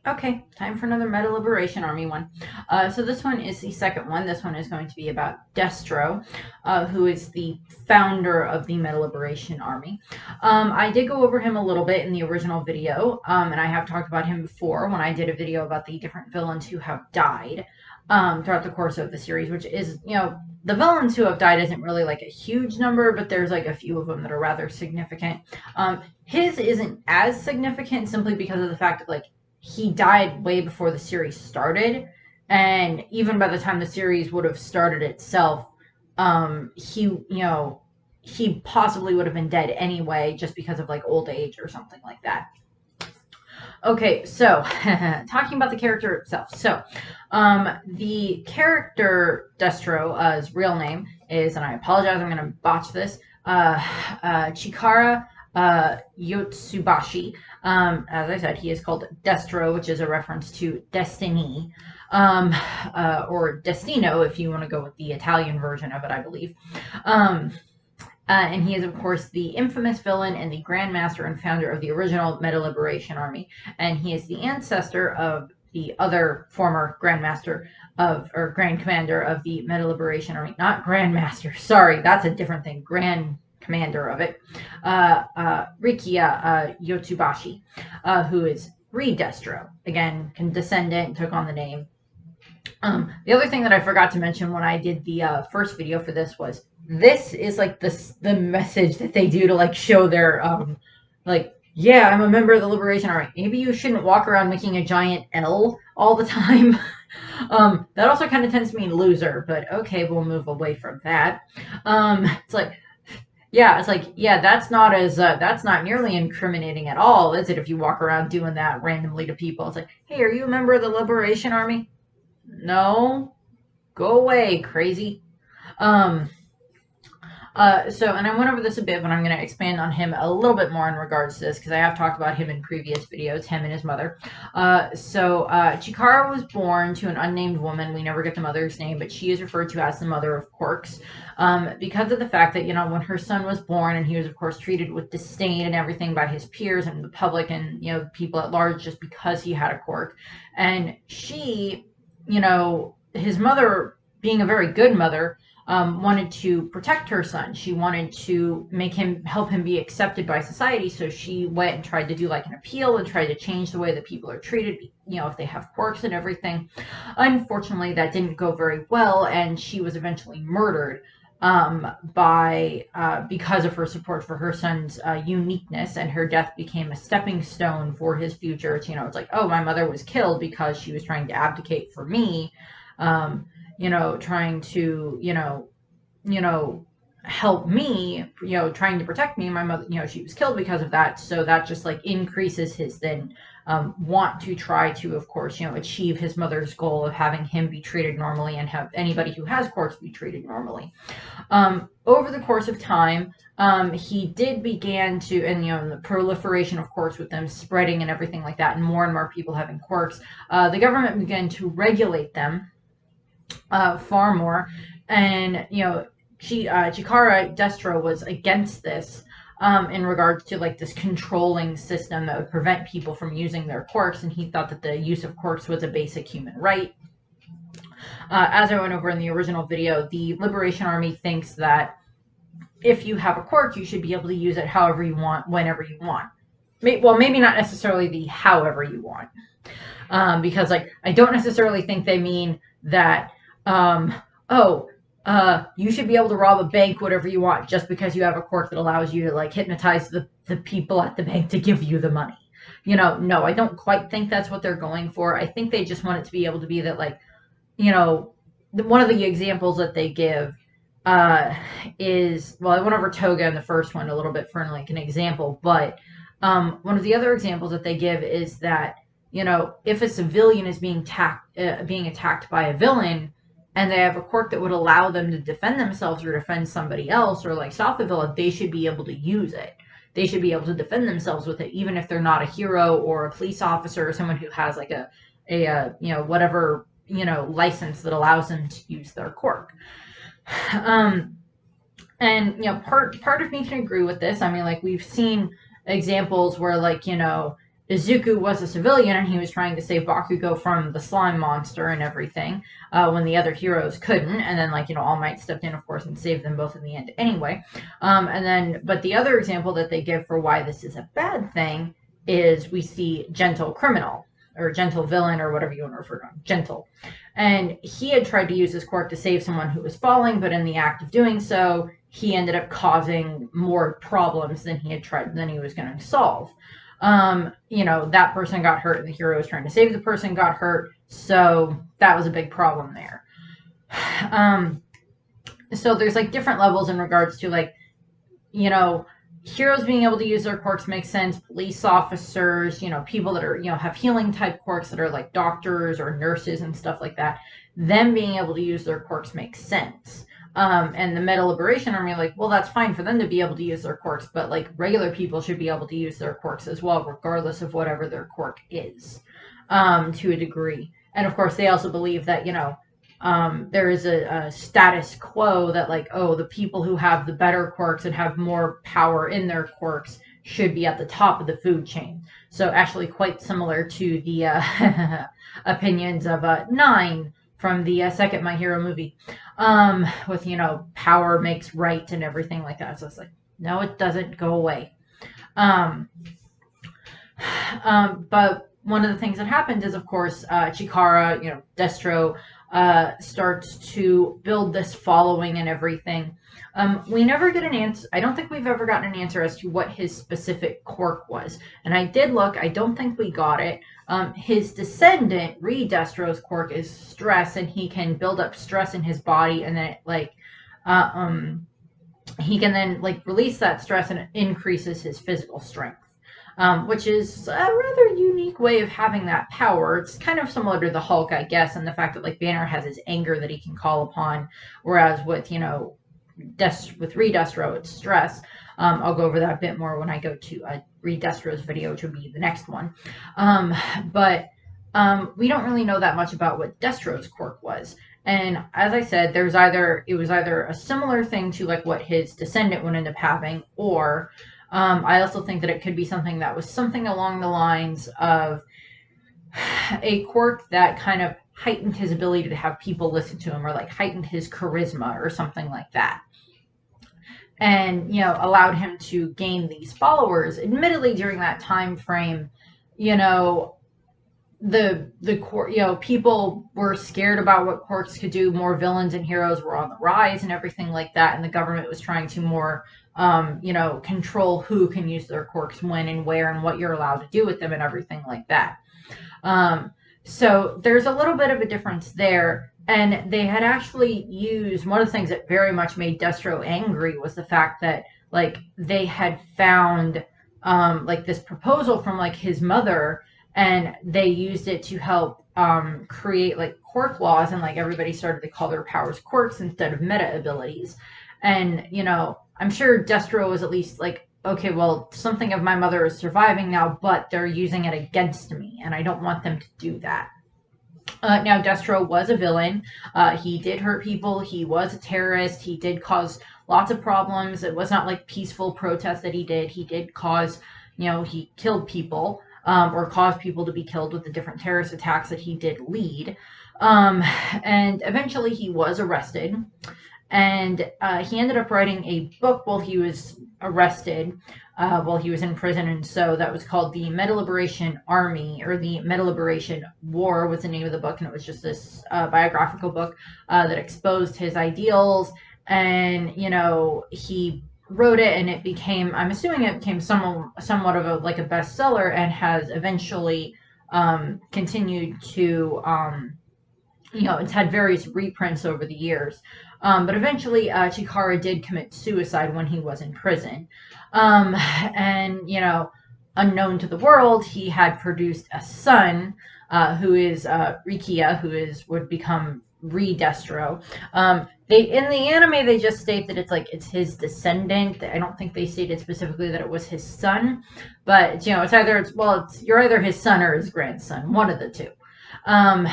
Okay, time for another Meta Liberation Army one. So this one is the second one. This one is going to be about Destro, who is the founder of the Meta Liberation Army. I did go over him a little bit in the original video, and I have talked about him before when I did a video about the different villains who have died throughout the course of the series, which is, the villains who have died isn't really like a huge number, but there's like a few of them that are rather significant. His isn't as significant simply because of the fact that, like, he died way before the series started, and even by the time the series would have started itself, he possibly would have been dead anyway, just because of like old age or something like that. Okay, so talking about the character itself. So, the character Destro's real name is, and I apologize, I'm going to botch this, Chikara Yotsubashi. As I said, he is called Destro, which is a reference to destiny, or destino, if you want to go with the Italian version of it, I believe. And he is, of course, the infamous villain and the Grandmaster and founder of the original Meta Liberation Army. And he is the ancestor of the other former Grandmaster or Grand Commander of the Meta Liberation Army. Not Grandmaster, sorry, that's a different thing. Grand Commander of it, Rikia Yotsubashi, who is Re-Destro. Again, descendant, took on the name. The other thing that I forgot to mention when I did the first video for this is like the message that they do to like show their like, yeah, I'm a member of the Liberation Army. Maybe you shouldn't walk around making a giant L all the time. That also kind of tends to mean loser, but okay, we'll move away from that. It's like, yeah, that's not nearly incriminating at all, is it? If you walk around doing that randomly to people, it's like, hey, are you a member of the Liberation Army? No, go away, crazy. And I went over this a bit, but I'm going to expand on him a little bit more in regards to this, because I have talked about him in previous videos, him and his mother. Chikara was born to an unnamed woman. We never get the mother's name, but she is referred to as the mother of quirks, because of the fact that, when her son was born, and he was, of course, treated with disdain and everything by his peers and the public and, people at large, just because he had a quirk. And she, his mother, being a very good mother, wanted to protect her son. She wanted to help him be accepted by society. So she went and tried to do like an appeal and tried to change the way that people are treated, if they have quirks and everything. Unfortunately, that didn't go very well, and she was eventually murdered because of her support for her son's uniqueness, and her death became a stepping stone for his future. It's like, oh, my mother was killed because she was trying to abdicate for me. Trying to, help me, trying to protect me. My mother, she was killed because of that. So that just like increases his then want to try to, of course, achieve his mother's goal of having him be treated normally and have anybody who has quirks be treated normally. Over the course of time, he did begin to, and the proliferation of quirks with them spreading and everything like that, and more people having quirks, the government began to regulate them far more, and Chikara Destro was against this in regards to like this controlling system that would prevent people from using their quirks, and he thought that the use of quirks was a basic human right. As I went over in the original video, the Liberation Army thinks that if you have a quirk, you should be able to use it however you want, whenever you want. Well, maybe not necessarily the however you want, because like I don't necessarily think they mean that you should be able to rob a bank whatever you want just because you have a quirk that allows you to like hypnotize the people at the bank to give you the money. No, I don't quite think that's what they're going for. I think they just want it to be able to be that, like, one of the examples that they give is, well, I went over Toga in the first one a little bit for like an example, but one of the other examples that they give is that, if a civilian is being attacked by a villain, and they have a quirk that would allow them to defend themselves or defend somebody else or like stop the villain, they should be able to use it. They should be able to defend themselves with it, even if they're not a hero or a police officer or someone who has like a whatever, license that allows them to use their quirk. And, part of me can agree with this. I mean, like, we've seen examples where, like, Izuku was a civilian and he was trying to save Bakugo from the slime monster and everything, when the other heroes couldn't. And then, All Might stepped in, of course, and saved them both in the end anyway. But the other example that they give for why this is a bad thing is we see Gentle Criminal, or Gentle Villain, or whatever you want to refer to him, Gentle. And he had tried to use his quirk to save someone who was falling, but in the act of doing so, he ended up causing more problems than he was going to solve. That person got hurt and the hero was trying to save the person got hurt. So that was a big problem there. So there's different levels in regards to heroes being able to use their quirks makes sense. Police officers, people that are, have healing type quirks that are like doctors or nurses and stuff like that. Them being able to use their quirks makes sense. And the Meta Liberation Army, well, that's fine for them to be able to use their quirks, but regular people should be able to use their quirks as well, regardless of whatever their quirk is, to a degree. And of course, they also believe that, there is a status quo that the people who have the better quirks and have more power in their quirks should be at the top of the food chain. So actually quite similar to the opinions of Nine from the second My Hero movie, with, power makes right and everything like that. So it's no, it doesn't. Go away. But one of the things that happens is, of course, Chikara, Destro, starts to build this following and everything. We never get an answer. I don't think we've ever gotten an answer as to what his specific quirk was. And I did look. I don't think we got it. His descendant, Re-Destro's quirk, is stress, and he can build up stress in his body, and then he can then release that stress, and it increases his physical strength, which is a rather unique way of having that power. It's kind of similar to the Hulk, I guess, and the fact that Banner has his anger that he can call upon, whereas with with Re-Destro, it's stress. I'll go over that a bit more when I go to Re-Destro's video, which will be the next one. But we don't really know that much about what Destro's quirk was. And as I said, it was either a similar thing to what his descendant would end up having, or I also think that it could be something that was something along the lines of a quirk that kind of heightened his ability to have people listen to him, or heightened his charisma or something like that. And, allowed him to gain these followers. Admittedly, during that time frame, the people were scared about what quirks could do. More villains and heroes were on the rise and everything like that. And the government was trying to more, control who can use their quirks when and where and what you're allowed to do with them and everything like that. So there's a little bit of a difference there. And they had actually used, one of the things that very much made Destro angry was the fact that, they had found, this proposal from, his mother, and they used it to help create, quirk laws, and, everybody started to call their powers quirks instead of meta abilities. And, I'm sure Destro was at least okay, well, something of my mother is surviving now, but they're using it against me, and I don't want them to do that. Now, Destro was a villain. He did hurt people. He was a terrorist. He did cause lots of problems. It was not peaceful protest that he did. He did cause, he killed people, or caused people to be killed with the different terrorist attacks that he did lead. And eventually he was arrested. And he ended up writing a book while he was arrested, while he was in prison. And so that was called the Meta Liberation Army, or the Meta Liberation War was the name of the book. And it was just this biographical book that exposed his ideals. And, he wrote it, and it became, I'm assuming it became somewhat of a bestseller, and has eventually continued to, it's had various reprints over the years. But eventually, Chikara did commit suicide when he was in prison. And, unknown to the world, he had produced a son, who is Rikia, who would become Re-Destro. In the anime, they just state that it's his descendant. I don't think they stated specifically that it was his son, but you're either his son or his grandson, one of the two. And,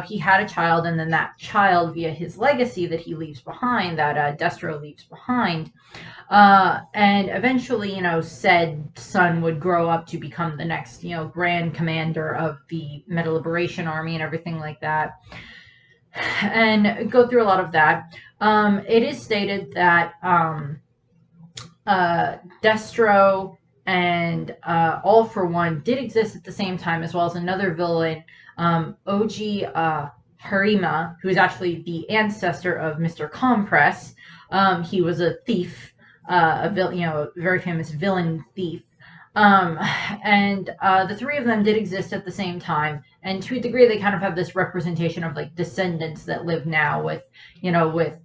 he had a child, and then that child, via his legacy that he leaves behind, that Destro leaves behind, and eventually, said son would grow up to become the next, grand commander of the Meta Liberation Army and everything like that, and go through a lot of that. It is stated that Destro and All for One did exist at the same time, as well as another villain, Oji Harima, who is actually the ancestor of Mr. Compress. He was a thief, a very famous villain thief. And the three of them did exist at the same time, and to a degree, they kind of have this representation of like descendants that live now with, with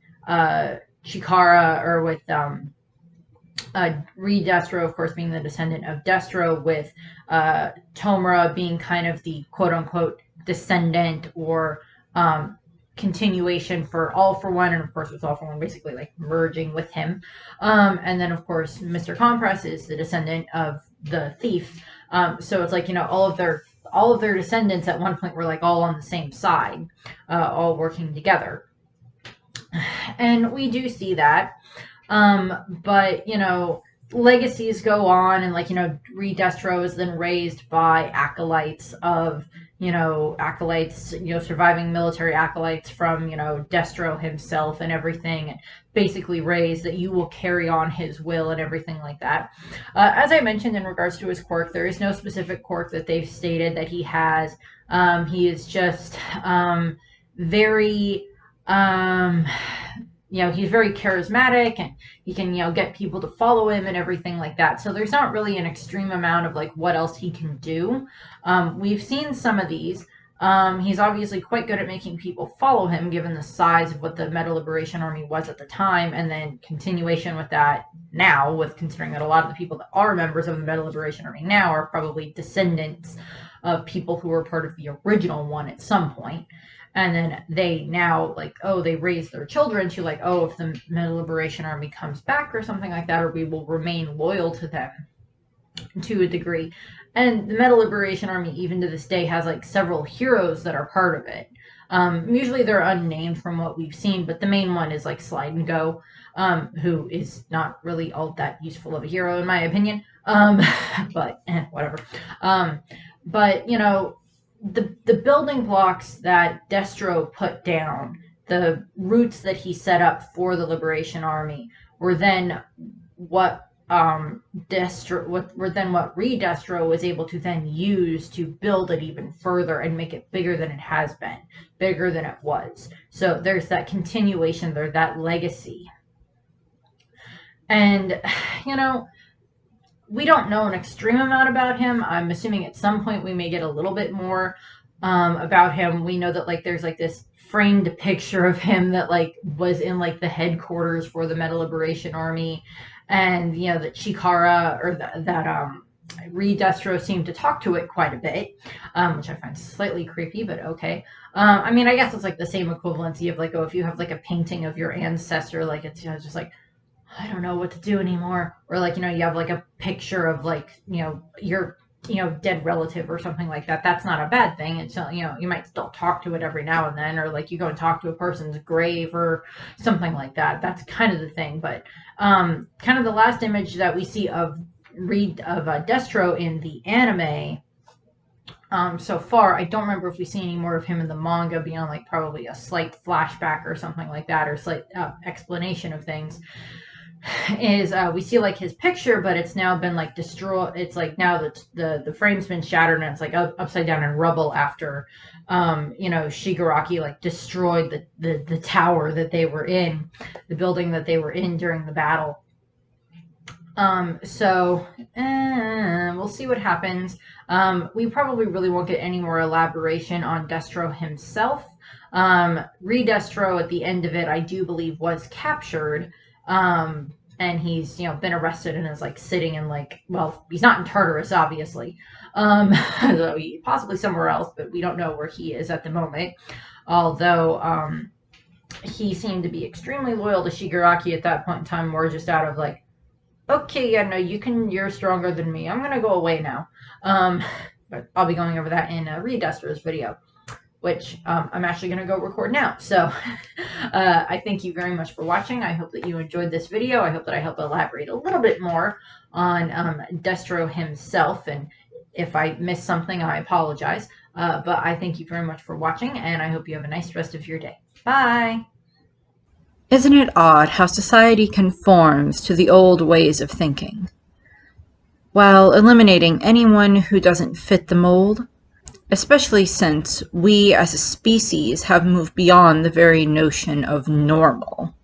Chikara, or with Re-Destro, of course, being the descendant of Destro, with Tomura being kind of the quote-unquote descendant or continuation for All for One, and of course with All for One basically like merging with him. And then of course Mr. Compress is the descendant of the thief. So it's like, all of their descendants at one point were like all on the same side, all working together. And we do see that. But, legacies go on, and like, Re-Destro is then raised by acolytes of, surviving military acolytes from, Destro himself and everything, basically raised that you will carry on his will and everything like that. As I mentioned in regards to his quirk, there is no specific quirk that they've stated that he has. He is just very he's very charismatic, and he can, get people to follow him and everything like that. So there's not really an extreme amount of like what else he can do. We've seen some of these. He's obviously quite good at making people follow him, given the size of what the Meta Liberation Army was at the time, and then continuation with that now, with considering that a lot of the people that are members of the Meta Liberation Army now are probably descendants of people who were part of the original one at some point. And then they now, like, they raise their children to, like, if the Meta Liberation Army comes back or something like that, or we will remain loyal to them to a degree. And the Meta Liberation Army, even to this day, has, like, several heroes that are part of it. Usually they're unnamed from what we've seen, but the main one is, like, Slide and Go, who is not really all that useful of a hero, in my opinion. But, whatever. But, the building blocks that Destro put down, the roots that he set up for the Liberation Army, were then what Re-Destro was able to then use to build it even further and make it bigger than it has been, bigger than it was. So there's that continuation there, that legacy. And, we don't know an extreme amount about him. I'm assuming at some point we may get a little bit more about him. We know that like there's like this framed picture of him that like was in like the headquarters for the Meta Liberation Army, and that Chikara, or that Re-Destro seemed to talk to it quite a bit, which I find slightly creepy, but okay. I mean, I guess it's like the same equivalency of like, if you have like a painting of your ancestor, like it's just like, I don't know what to do anymore. Or like, you have like a picture of like, your, dead relative or something like that. That's not a bad thing. It's, you might still talk to it every now and then, or like you go and talk to a person's grave or something like that. That's kind of the thing. But kind of the last image that we see of Destro in the anime so far, I don't remember if we see any more of him in the manga beyond like probably a slight flashback or something like that, or slight explanation of things. Is we see like his picture, but it's now been like destroyed. It's like now that the frame's been shattered, and it's like upside down in rubble after Shigaraki like destroyed the tower that they were in, the building that they were in during the battle. So we'll see what happens. We probably really won't get any more elaboration on Destro himself. Re-Destro at the end of it, I do believe, was captured. And he's, been arrested and is like sitting in like, well, he's not in Tartarus, obviously. So possibly somewhere else, but we don't know where he is at the moment. Although, he seemed to be extremely loyal to Shigaraki at that point in time, more just out of like, okay, yeah, no, you're stronger than me. I'm going to go away now. But I'll be going over that in Re-Destro's video. which I'm actually going to go record now. So I thank you very much for watching. I hope that you enjoyed this video. I hope that I help elaborate a little bit more on Destro himself, and if I missed something, I apologize. But I thank you very much for watching, and I hope you have a nice rest of your day. Bye! Isn't it odd how society conforms to the old ways of thinking, while eliminating anyone who doesn't fit the mold? Especially since we as a species have moved beyond the very notion of normal.